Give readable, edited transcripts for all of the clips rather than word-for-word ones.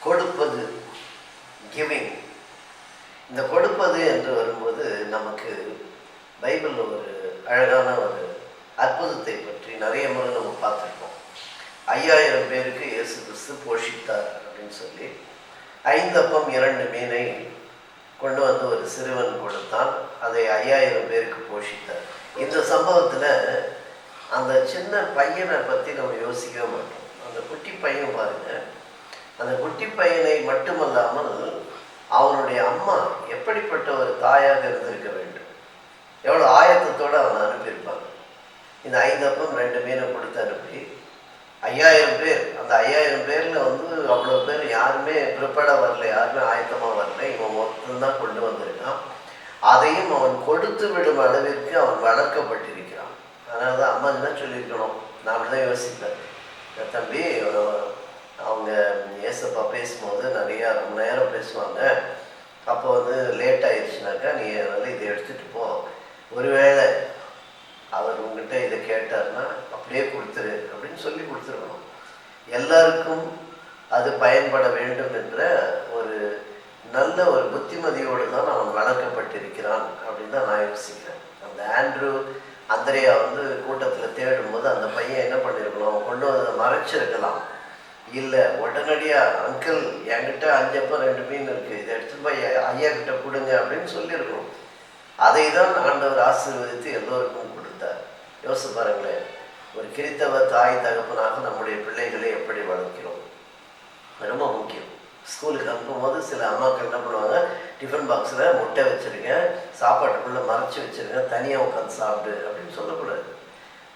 கொடுப்பது, கிவிங். இந்த கொடுப்பது என்று வரும்போது நமக்கு பைபிளில் ஒரு அழகான ஒரு அற்புதத்தை பற்றி நிறைய முறை நம்ம பார்த்துருக்கோம். 5000 பேருக்கு இயேசு கிறிஸ்து போஷித்தார் அப்படின்னு சொல்லி 5 அப்பம் 2 மீனை கொண்டு வந்து ஒரு சிறுவன் கொடுத்தான். அதை 5000 பேருக்கு போஷித்தார். இந்த சம்பவத்தில் அந்த சின்ன பையனை பற்றி நம்ம யோசிக்கவே மாட்டோம். அந்த குட்டி பையன் பாருங்க, அந்த குட்டி பையனை மட்டுமல்லாமல் அவனுடைய அம்மா எப்படிப்பட்ட ஒரு தாயாக இருந்திருக்க வேண்டும், எவ்வளோ ஆயத்தத்தோடு அவனை அனுப்பியிருப்பாங்க. இந்த 5 அப்பம் 2 மீனை கொடுத்து அனுப்பி 5000 பேர், அந்த 5000 பேரில் அவ்வளோ பேர் யாருமே ப்ரிப்பேர்டாக வரல, யாருமே ஆயத்தமாக வரல. இவன் மொத்தம்தான் கொண்டு வந்திருக்கான். அதையும் அவன் கொடுத்து விடும் அளவிற்கு அவன் வளர்க்கப்பட்டிருக்கிறான். அதனால தான் அம்மா என்ன சொல்லியிருக்கணும், நான் அப்படி தான் யோசிப்பேன். தம்பி, அவங்க ஏசப்பா பேசும்போது ரொம்ப நேரம் பேசுவாங்க. அப்போ லேட் ஆயிடுச்சுனாக்கா நீ இதை எடுத்துகிட்டு போ, ஒருவேளை அவர் உங்ககிட்ட இதை கேட்டார்னா அப்படியே கொடுத்துரு அப்படின்னு சொல்லி கொடுத்துருக்கணும். எல்லாருக்கும் அது பயன்பட வேண்டும் என்ற ஒரு நல்ல ஒரு புத்திமதியோடு தான் அவன் வளர்க்கப்பட்டிருக்கிறான் அப்படின்னு தான் நான் யோசிக்கிறேன். அந்த ஆண்ட்ரூ அந்திரையா கூட்டத்தில் தேடும்போது அந்த பையன் என்ன பண்ணியிருக்கணும், கொண்டு வந்து மறைச்சிருக்கலாம். இல்லை, உடனடியாக அங்கிள் என்கிட்ட 5 அப்பம் 2 மீன் இருக்குது, இதை எடுத்துட்டு போய் ஐயா கிட்ட கொடுங்க அப்படின்னு சொல்லியிருக்கணும். அதை தான் ஆண்டவர் ஆசீர்வதித்து எல்லோருக்கும் கொடுத்தார். யோசிச்சு பாருங்களேன், ஒரு கிறித்தவ தாய் தகப்பனாக நம்முடைய பிள்ளைகளை எப்படி வளர்க்கிறோம், ரொம்ப முக்கியம். ஸ்கூலுக்கு அனுப்பும்போது சில அம்மாக்கள் என்ன பண்ணுவாங்க, டிஃபன் பாக்ஸில் முட்டை வச்சுருங்க, சாப்பாட்டுக்குள்ளே மறைச்சி வச்சுருங்க, தனியாக உட்காந்து சாப்பிடு அப்படின்னு சொல்லக்கூடாது.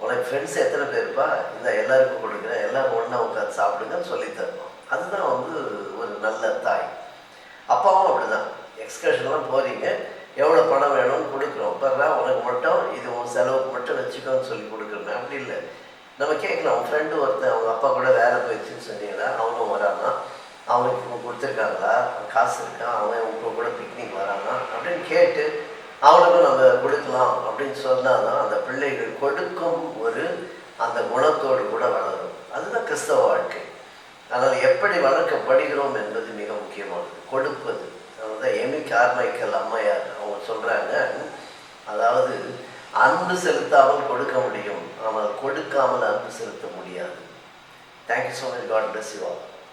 உனக்கு ஃப்ரெண்ட்ஸ் எத்தனை பேருப்பா, இந்த எல்லாருக்கும் கொடுக்குறேன், எல்லோரும் ஒன்றா உட்காந்து சாப்பிடுங்கன்னு சொல்லித்தரணும். அதுதான் ஒரு நல்ல தாய். அப்பாவும் அப்படி தான். எக்ஸ்கர்ஷன்லாம் போகிறீங்க, எவ்வளோ பணம் வேணும்னு கொடுக்குறோம், பர்றா உனக்கு மட்டும் இது உன் செலவுக்கு மட்டும் வச்சுக்கோன்னு சொல்லி கொடுக்குறேன். அப்படி இல்லை, நம்ம கேட்கலாம். அவன் ஃப்ரெண்டு ஒருத்தன் அவங்க அப்பா கூட வேலை போயிடுச்சுன்னு சொன்னீங்கன்னா அவனும் வரானா, அவனுக்கு இவங்க கொடுத்துருக்காங்களா, காசு இருக்கான், அவன் உங்க கூட பிக்னிக் வரானா அப்படின்னு கேட்டு அவனுக்கும் நம்ம கொடுக்கலாம் அப்படின்னு சொன்னால் தான் அந்த பிள்ளைகள் கொடுக்கும் அந்த குணத்தோடு கூட வளரும். அதுதான் கிறிஸ்தவ வாழ்க்கை. அதனால் எப்படி வளர்க்கப்படுகிறோம் என்பது மிக முக்கியமானது. கொடுப்பது. அதாவது எமி கார்மைக்கல் அம்மையார் அவங்க சொல்கிறாங்க, அதாவது அன்பு செலுத்தாமல் கொடுக்க முடியும், ஆனால் கொடுக்காமல் அன்பு செலுத்த முடியாது. Thank you so much. God bless you all.